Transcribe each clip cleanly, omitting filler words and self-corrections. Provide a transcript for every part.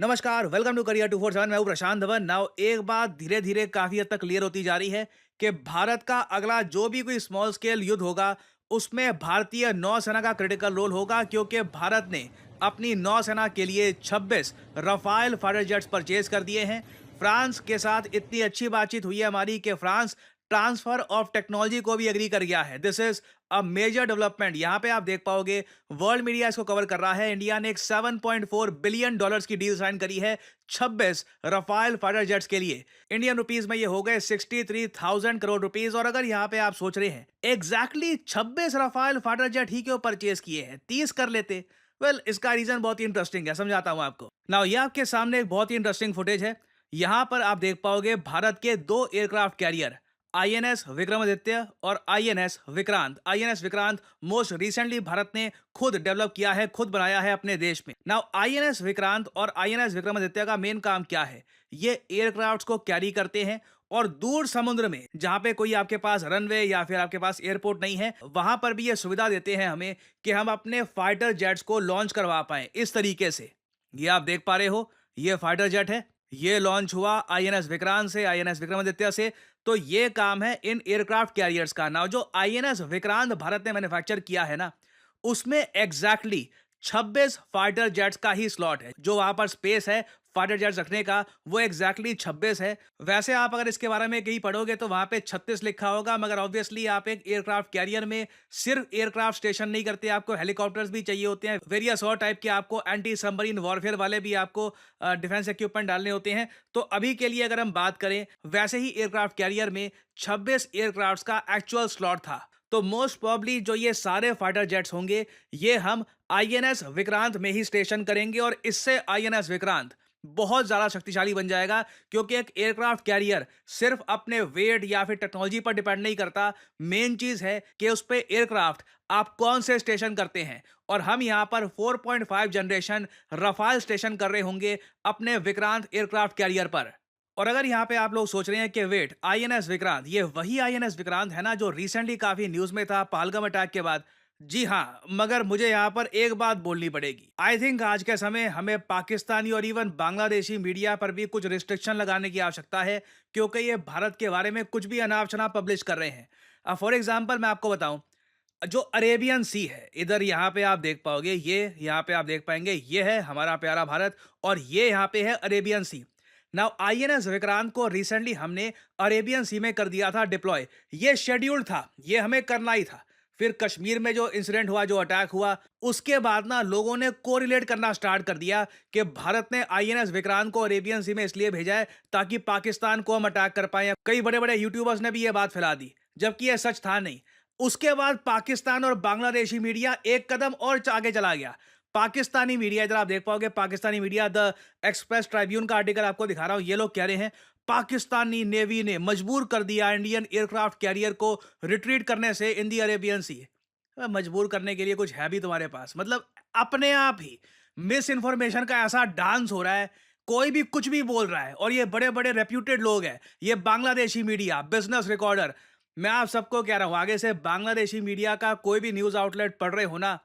नमस्कार, welcome to career 247। मैं हूं प्रशांत धवन। नाउ एक बात धीरे धीरे काफी हद तक क्लियर होती जा रही है कि भारत का अगला जो भी कोई स्मॉल स्केल युद्ध होगा उसमें भारतीय नौसेना का क्रिटिकल रोल होगा, क्योंकि भारत ने अपनी नौसेना के लिए 26 रफाल फाइटर जेट्स परचेज कर दिए हैं। फ्रांस के साथ इतनी अच्छी बातचीत हुई है हमारी कि फ्रांस ट्रांसफर ऑफ टेक्नोलॉजी को भी एग्री कर गया है। This is a major development. यहाँ पे आप देख पाओगे वर्ल्ड मीडिया इसको कवर कर रहा है। इंडिया ने एक 7.4 बिलियन डॉलर्स की डील साइन करी है 26 रफाल फाइटर जेट्स के लिए। इंडियन रुपीस में ये हो गए 63,000 करोड़ रुपीस। और अगर यहाँ पे आप सोच रहे हैं एग्जैक्टली 26 रफाल फाइटर जेट ही क्यों परचेज किए हैं, 30 कर लेते। वेल, इसका रीजन बहुत ही इंटरेस्टिंग है, समझाता हूं आपको। नाउ ये आपके सामने एक बहुत ही इंटरेस्टिंग फुटेज है। यहां पर आप देख पाओगे भारत के दो एयरक्राफ्ट कैरियर आईएनएस विक्रमादित्य और INS Vikrant. INS Vikrant most recently Bharat ने खुद डेवलप किया है, खुद बनाया है अपने देश में। नाउ आईएनएस विक्रांत और आईएनएस विक्रमादित्य का मेन काम क्या है? ये एयरक्राफ्ट्स को कैरी करते हैं और दूर समुद्र में जहां पे कोई आपके पास रनवे या फिर आपके पास एयरपोर्ट नहीं है, वहां पर भी ये सुविधा देते हैं हमें कि हम अपने फाइटर जेट्स को लॉन्च करवा पाए इस तरीके से। ये आप देख पा रहे हो, ये फाइटर जेट है। ये लॉन्च हुआ आईएनएस विक्रांत से, आईएनएस विक्रमादित्य से। तो ये काम है इन एयरक्राफ्ट कैरियर्स का। नाउ जो आईएनएस विक्रांत भारत ने मैन्युफैक्चर किया है ना, उसमें एग्जैक्टली 26 फाइटर जेट्स का ही स्लॉट है। जो वहां पर स्पेस है फाइटर जेट्स रखने का, वो एग्जैक्टली 26 है। वैसे आप अगर इसके बारे में कहीं पढ़ोगे तो वहां पे 36 लिखा होगा, मगर ऑब्वियसली आप एक एयरक्राफ्ट कैरियर में सिर्फ एयरक्राफ्ट स्टेशन नहीं करते, आपको हेलीकॉप्टर्स भी चाहिए होते हैं, वेरियस और टाइप के आपको एंटी सबमरीन वॉरफेयर वाले भी आपको डिफेंस इक्विपमेंट डालने होते हैं। तो अभी के लिए अगर हम बात करें, वैसे ही एयरक्राफ्ट कैरियर में 26 एयरक्राफ्ट का एक्चुअल स्लॉट था। तो मोस्ट प्रोबेबली जो ये सारे फाइटर जेट्स होंगे, ये हम आईएनएस विक्रांत में ही स्टेशन करेंगे। और इससे आईएनएस विक्रांत बहुत ज्यादा शक्तिशाली बन जाएगा, क्योंकि एक एयरक्राफ्ट कैरियर सिर्फ अपने वेट या फिर टेक्नोलॉजी पर डिपेंड नहीं करता। मेन चीज है कि उस पे एयरक्राफ्ट आप कौन से स्टेशन करते हैं। और हम यहां पर 4.5 जनरेशन रफाल स्टेशन कर रहे होंगे अपने विक्रांत एयरक्राफ्ट कैरियर पर। और अगर यहाँ पे आप लोग सोच रहे हैं कि वेट, आईएनएस विक्रांत ये वही आईएनएस विक्रांत है ना जो रिसेंटली काफी न्यूज में था पहलगाम अटैक के बाद? जी हाँ, मगर मुझे यहाँ पर एक बात बोलनी पड़ेगी। आई थिंक आज के समय हमें पाकिस्तानी और इवन बांग्लादेशी मीडिया पर भी कुछ रिस्ट्रिक्शन लगाने की आवश्यकता है, क्योंकि ये भारत के बारे में कुछ भी अनाप शनाप पब्लिश कर रहे हैं। फॉर एग्जाम्पल मैं आपको बताऊं, जो अरेबियन सी है, इधर यहाँ पे आप देख पाओगे, ये यहाँ पे आप देख पाएंगे, ये है हमारा प्यारा भारत और ये यहाँ पे है अरेबियन सी। नाउ आईएनएस विक्रांत को रिसेंटली हमने अरेबियन सी में कर दिया था डिप्लॉय। ये शेड्यूल था, ये हमें करना ही था। फिर कश्मीर में जो इंसिडेंट हुआ, जो अटैक हुआ, उसके बाद ना लोगों ने कोरिलेट करना स्टार्ट कर दिया कि भारत ने आईएनएस विक्रांत को अरेबियन सी में इसलिए भेजा है ताकि पाकिस्तान को हम अटैक कर पाए। कई बड़े बड़े यूट्यूबर्स ने भी ये बात फैला दी, जबकि यह सच था नहीं। उसके बाद पाकिस्तान और बांग्लादेशी मीडिया एक कदम और आगे चला गया। पाकिस्तानी मीडिया, इधर आप देख पाओगे, पाकिस्तानी मीडिया द एक्सप्रेस ट्राइब्यून का आर्टिकल आपको दिखा रहा हूं। ये लोग कह रहे हैं पाकिस्तानी नेवी ने मजबूर कर दिया इंडियन एयरक्राफ्ट कैरियर को रिट्रीट करने से इन दी अरेबियन सी। मजबूर करने के लिए कुछ है भी तुम्हारे पास? मतलब अपने आप ही मिस इन्फॉर्मेशन का ऐसा डांस हो रहा है, कोई भी कुछ भी बोल रहा है। और ये बड़े बड़े रेप्यूटेड लोग हैं, ये बांग्लादेशी मीडिया, बिजनेस रिकॉर्डर। मैं आप सबको कह रहा हूं, आगे से बांग्लादेशी मीडिया का कोई भी न्यूज आउटलेट पढ़ रहे हो ना,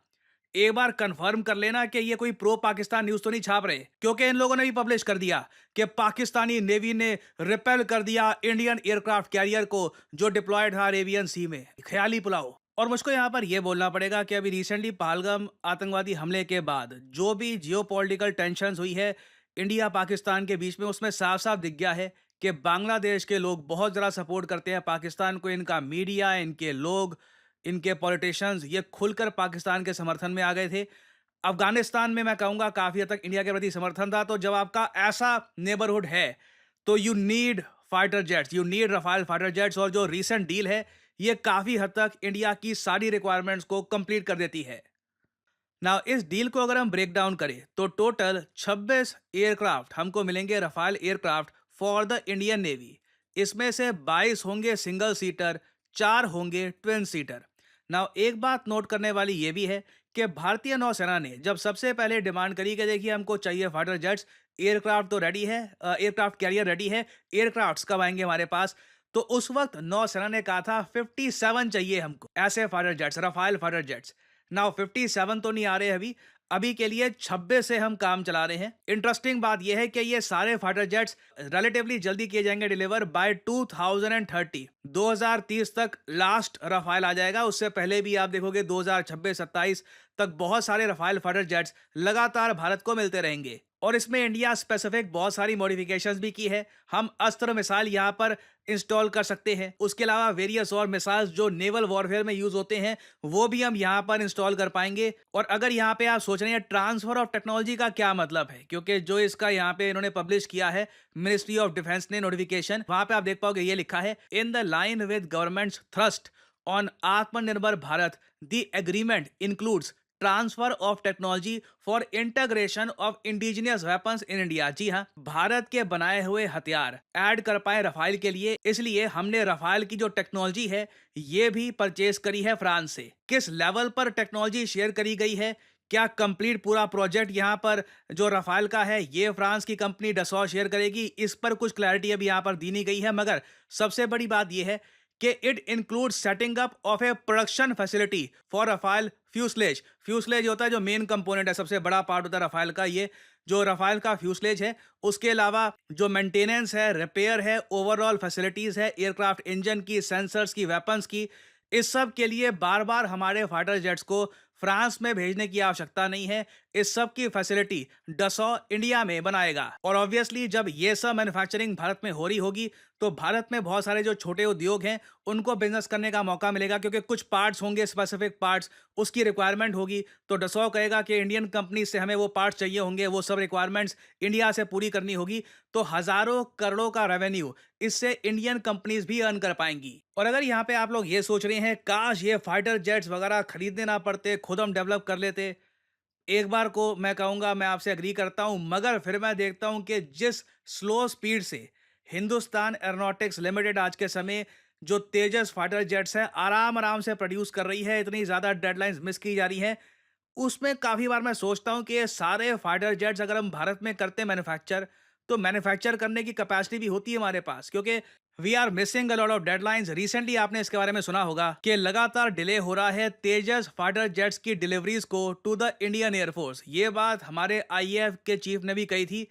एक बार कंफर्म कर लेना कि ये कोई प्रो पाकिस्तान न्यूज तो नहीं छाप रहे, क्योंकि इन लोगों ने भी पब्लिश कर दिया कि पाकिस्तानी नेवी ने रिपेल कर दिया इंडियन एयरक्राफ्ट कैरियर को जो डिप्लॉयड था अरेबियन सी में। ख्याली पुलाव। और मुझको यहाँ पर यह बोलना पड़ेगा कि अभी रिसेंटली पहलगाम आतंकवादी हमले के बाद जो भी जियोपॉलिटिकल टेंशंस हुई है इंडिया पाकिस्तान के बीच में, उसमें साफ साफ दिख गया है कि बांग्लादेश के लोग बहुत ज़्यादा सपोर्ट करते हैं पाकिस्तान को। इनका मीडिया, इनके लोग, इनके पॉलिटिशियंस ये खुलकर पाकिस्तान के समर्थन में आ गए थे। अफगानिस्तान में मैं कहूँगा काफ़ी हद तक इंडिया के प्रति समर्थन था। तो जब आपका ऐसा नेबरहुड है तो you need fighter jets, you need Rafale fighter jets. और जो रीसेंट डील है ये काफ़ी हद तक इंडिया की सारी रिक्वायरमेंट्स को कंप्लीट कर देती है। नाउ इस डील को अगर हम ब्रेक डाउन करें तो टोटल 26 एयरक्राफ्ट हमको मिलेंगे, Rafale aircraft for the Indian navy. इसमें से 22 होंगे सिंगल सीटर, 4 होंगे ट्विन सीटर। नाउ एक बात नोट करने वाली ये भी है कि भारतीय नौसेना ने जब सबसे पहले डिमांड करी कि देखिए हमको चाहिए फाइटर जेट्स, एयरक्राफ्ट तो रेडी है, एयरक्राफ्ट कैरियर रेडी है, एयरक्राफ्ट कब आएंगे हमारे पास? तो उस वक्त नौसेना ने कहा था 57 चाहिए हमको ऐसे fighter jets, Rafale fighter jets. Now 57 तो नहीं आ रहे अभी, अभी के लिए 26 से हम काम चला रहे हैं। इंटरेस्टिंग बात यह है कि ये सारे फाइटर जेट्स रिलेटिवली जल्दी किए जाएंगे डिलीवर बाय 2030। 2030 तक लास्ट रफाल आ जाएगा। उससे पहले भी आप देखोगे 2026-27 तक बहुत सारे रफाल फाइटर जेट्स लगातार भारत को मिलते रहेंगे। और इसमें इंडिया स्पेसिफिक बहुत सारी मॉडिफिकेशंस भी की है। हम अस्त्र मिसाइल यहाँ पर इंस्टॉल कर सकते हैं। उसके अलावा वेरियस और मिसाइल्स जो नेवल वॉरफेयर में यूज होते हैं वो भी हम यहाँ पर इंस्टॉल कर पाएंगे। और अगर यहाँ पे आप सोच रहे हैं ट्रांसफर ऑफ टेक्नोलॉजी का क्या मतलब है, क्योंकि जो इसका यहाँ पे इन्होंने पब्लिश किया है मिनिस्ट्री ऑफ डिफेंस ने नोटिफिकेशन, वहां पे आप देख पाओगे ये लिखा है in the line with government's thrust on Atmanirbhar Bharat the agreement includes transfer of technology for integration of indigenous weapons in India. जी हाँ, भारत के बनाए हुए हथियार ऐड कर पाए रफाल के लिए, इसलिए हमने रफाल की जो टेक्नोलॉजी है ये भी परचेज करी है फ्रांस से। किस लेवल पर टेक्नोलॉजी शेयर करी गई है, क्या कंप्लीट पूरा प्रोजेक्ट यहाँ पर जो रफाल का है ये फ्रांस की कंपनी डसॉ शेयर करेगी, इस पर कुछ क्लैरिटी अभी यहाँ पर दी नहीं गई है। मगर सबसे बड़ी बात यह है कि it include setting up of A production facility for Rafale fuselage. Fuselage होता है जो मेन कंपोनेंट है, सबसे बड़ा पार्ट होता है रफाल का, ये जो रफाल का फ्यूसलेज है। उसके अलावा जो मेंटेनेंस है, रिपेयर है, ओवरऑल फैसिलिटीज है एयरक्राफ्ट इंजन की, सेंसर्स की, वेपन्स की, इस सब के लिए बार बार हमारे फाइटर जेट्स को फ्रांस में भेजने की आवश्यकता नहीं है। इस सब की फैसिलिटी डसॉ इंडिया में बनाएगा। और ऑब्वियसली जब ये सब मैन्युफैक्चरिंग भारत में हो रही होगी तो भारत में बहुत सारे जो छोटे उद्योग हैं उनको बिजनेस करने का मौका मिलेगा, क्योंकि कुछ पार्ट्स होंगे स्पेसिफिक पार्ट्स, उसकी रिक्वायरमेंट होगी तो डसॉ कहेगा कि इंडियन कंपनी से हमें वो पार्ट्स चाहिए होंगे, वो सब रिक्वायरमेंट्स इंडिया से पूरी करनी होगी। तो हजारों करोड़ों का रेवेन्यू इससे इंडियन कंपनीज भी अर्न कर पाएंगी। और अगर यहाँ पे आप लोग ये सोच रहे हैं काश ये फाइटर जेट्स वगैरह खरीदने ना पड़ते, खुद हम डेवलप कर लेते, एक बार को मैं कहूंगा मैं आपसे एग्री करता हूं। मगर फिर मैं देखता हूं कि जिस स्लो स्पीड से हिंदुस्तान एरोनॉटिक्स लिमिटेड आज के समय जो तेजस फाइटर जेट्स है आराम आराम से प्रोड्यूस कर रही है, इतनी ज्यादा डेडलाइंस मिस की जा रही है, उसमें काफी बार मैं सोचता हूं कि ये सारे फाइटर जेट्स अगर हम भारत में करते मैन्युफैक्चर तो मैन्युफैक्चर करने की कैपेसिटी भी होती है हमारे पास, क्योंकि we are missing a lot of deadlines. Recently आपने इसके बारे में सुना होगा कि लगातार डिले हो रहा है तेजस फाइटर जेट्स की डिलीवरीज को टू द इंडियन एयरफोर्स। ये बात हमारे आईएएफ के चीफ ने भी कही थी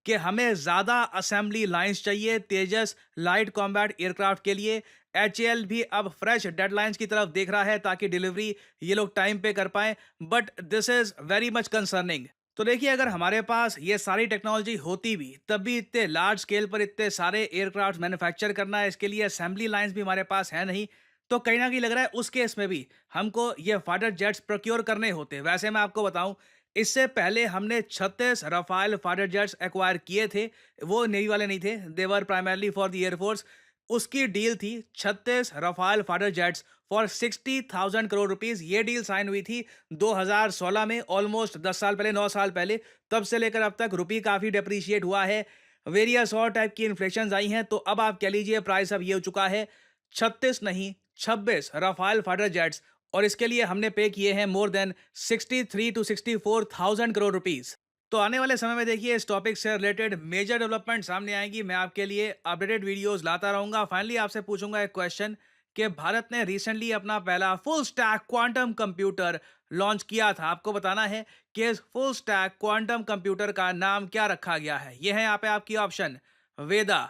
कि हमें ज्यादा असेंबली लाइंस चाहिए तेजस लाइट कॉम्बैट एयरक्राफ्ट के लिए। एचएएल भी अब फ्रेश डेडलाइंस की तरफ देख रहा है ताकि डिलीवरी ये लोग टाइम पे कर पाए, but this is very much concerning. तो देखिए अगर हमारे पास ये सारी टेक्नोलॉजी होती भी तब भी इतने लार्ज स्केल पर इतने सारे एयरक्राफ्ट मैन्युफैक्चर करना है, इसके लिए असेंबली लाइंस भी हमारे पास है नहीं, तो कहीं ना कहीं लग रहा है उस केस में भी हमको ये फाइटर जेट्स प्रोक्योर करने होते। वैसे मैं आपको बताऊं, इससे पहले हमने 36 रफाल फाइटर जेट्स एक्वायर किए थे। वो नेवी वाले नहीं थे, देवर प्राइमरली फॉर द एयरफोर्स। उसकी डील थी 36 Rafale fighter jets for 60,000 crore rupees. ये डील साइन हुई थी 2016 में, ऑलमोस्ट 10 साल पहले, 9 साल पहले। तब से लेकर अब तक रुपी काफी डेप्रिशिएट हुआ है, वेरियस और टाइप की इन्फ्लेशन आई हैं, तो अब आप कह लीजिए प्राइस अब ये हो चुका है 36 नहीं 26 रफाल फाइटर जेट्स। और इसके लिए हमने पे किए हैं more than 63 to 64,000 crore rupees. तो आने वाले समय में देखिए इस टॉपिक से रिलेटेड मेजर डेवलपमेंट सामने आएंगी, मैं आपके लिए अपडेटेड वीडियोस लाता रहूंगा। फाइनली आपसे पूछूंगा एक क्वेश्चन कि भारत ने रिसेंटली अपना पहला full stack quantum computer launch किया था। आपको बताना है कि इस फुल स्टैक क्वांटम कंप्यूटर का नाम क्या रखा गया है। यह है यहाँ पे आपकी ऑप्शन वेदा,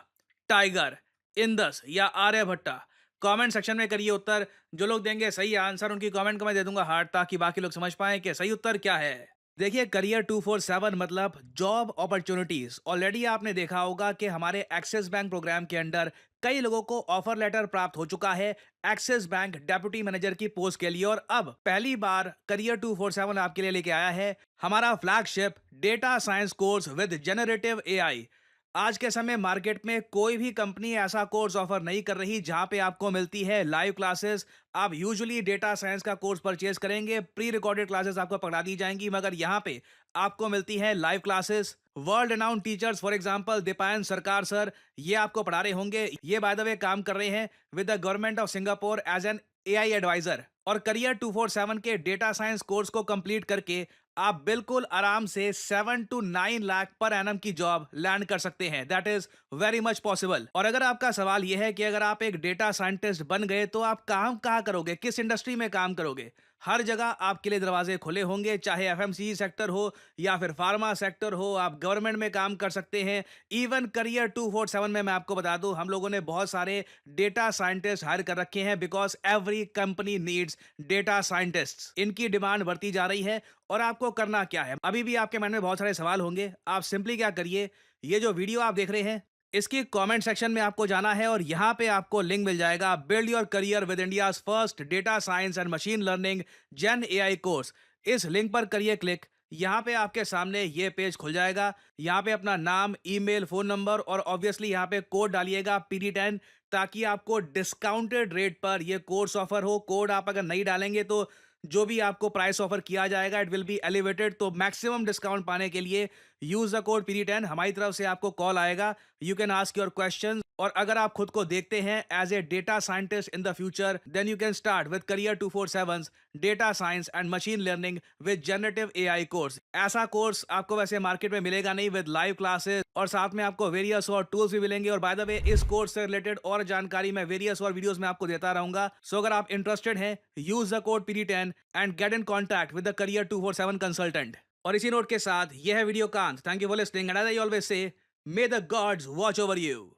टाइगर, इंदस या आर्यभट्टा। कमेंट सेक्शन में करिए उत्तर। जो लोग देंगे सही आंसर उनकी कमेंट को मैं दे दूंगा हार्ट, ताकि बाकी लोग समझ पाएं कि सही उत्तर क्या है। देखिए करियर 247 मतलब जॉब अपॉर्चुनिटीज। ऑलरेडी आपने देखा होगा कि हमारे एक्सिस बैंक प्रोग्राम के अंडर कई लोगों को ऑफर लेटर प्राप्त हो चुका है एक्सिस बैंक डेप्यूटी मैनेजर की पोस्ट के लिए। और अब पहली बार करियर 247 आपके लिए लेके आया है हमारा flagship data science course with generative AI. आज के समय मार्केट में कोई भी कंपनी ऐसा कोर्स ऑफर नहीं कर रही जहां पे आपको मिलती है लाइव क्लासेस। आप यूजुअली डेटा साइंस का कोर्स परचेज करेंगे, प्री रिकॉर्डेड क्लासेस आपको पकड़ा दी जाएंगी, मगर यहाँ पे आपको मिलती है live classes. World renowned teachers for example Deepayan सरकार सर, ये आपको पढ़ा रहे होंगे। ये बाय द वे काम कर रहे हैं with the government of Singapore as an AI adviser. और करियर 247 के डेटा साइंस कोर्स को कंप्लीट करके आप बिल्कुल आराम से 7 to 9 लाख पर एनम की जॉब लैंड कर सकते हैं। That is very much possible. और अगर आपका सवाल यह है कि अगर आप एक डेटा साइंटिस्ट बन गए तो आप काम कहाँ करोगे, किस इंडस्ट्री में काम करोगे, हर जगह आपके लिए दरवाजे खुले होंगे, चाहे एफएमसीजी सेक्टर हो या फिर फार्मा सेक्टर हो, आप गवर्नमेंट में काम कर सकते हैं। इवन करियर 247 में मैं आपको बता दूं, हम लोगों ने बहुत सारे डेटा साइंटिस्ट हायर कर रखे हैं, because every company needs data scientists. इनकी डिमांड बढ़ती जा रही है। और आपको करना क्या है, अभी भी आपके मन में बहुत सारे सवाल होंगे। आप सिंपली क्या करिए, ये जो वीडियो आप देख रहे हैं, इसकी कमेंट सेक्शन में आपको जाना है और यहां पे आपको लिंक मिल जाएगा, build your career with India's first data science and machine learning gen AI course. इस लिंक पर करिए क्लिक। यहाँ पे आपके सामने ये पेज खुल जाएगा। यहाँ पे अपना नाम, ईमेल, फोन नंबर और ऑब्वियसली यहाँ पे कोड डालिएगा PD10, ताकि आपको डिस्काउंटेड रेट पर ये कोर्स ऑफर हो। कोड आप अगर नहीं डालेंगे तो जो भी आपको प्राइस ऑफर किया जाएगा इट विल बी एलिवेटेड। तो मैक्सिमम डिस्काउंट पाने के लिए यूज द कोड PD10। हमारी तरफ से आपको कॉल आएगा, you can ask your question. और अगर आप खुद को देखते हैं as a data scientist in the future, then you can start with career 247 data science and machine learning with generative AI course. ऐसा कोर्स आपको वैसे मार्केट में मिलेगा नहीं, विद लाइव क्लासेस और साथ में आपको वेरियस और टूल्स भी मिलेंगे। और बाय द वे, इस कोर्स से रिलेटेड और जानकारी मैं वेरियस और वीडियोस में आपको देता रहूंगा। सो अगर आप इंटरेस्टेड हैं, use the code PD10 and get in contact with the career 247 consultant. और इसी नोट के साथ यह है वीडियो का अंत। Thank you for listening and as I always say, may the gods watch over you.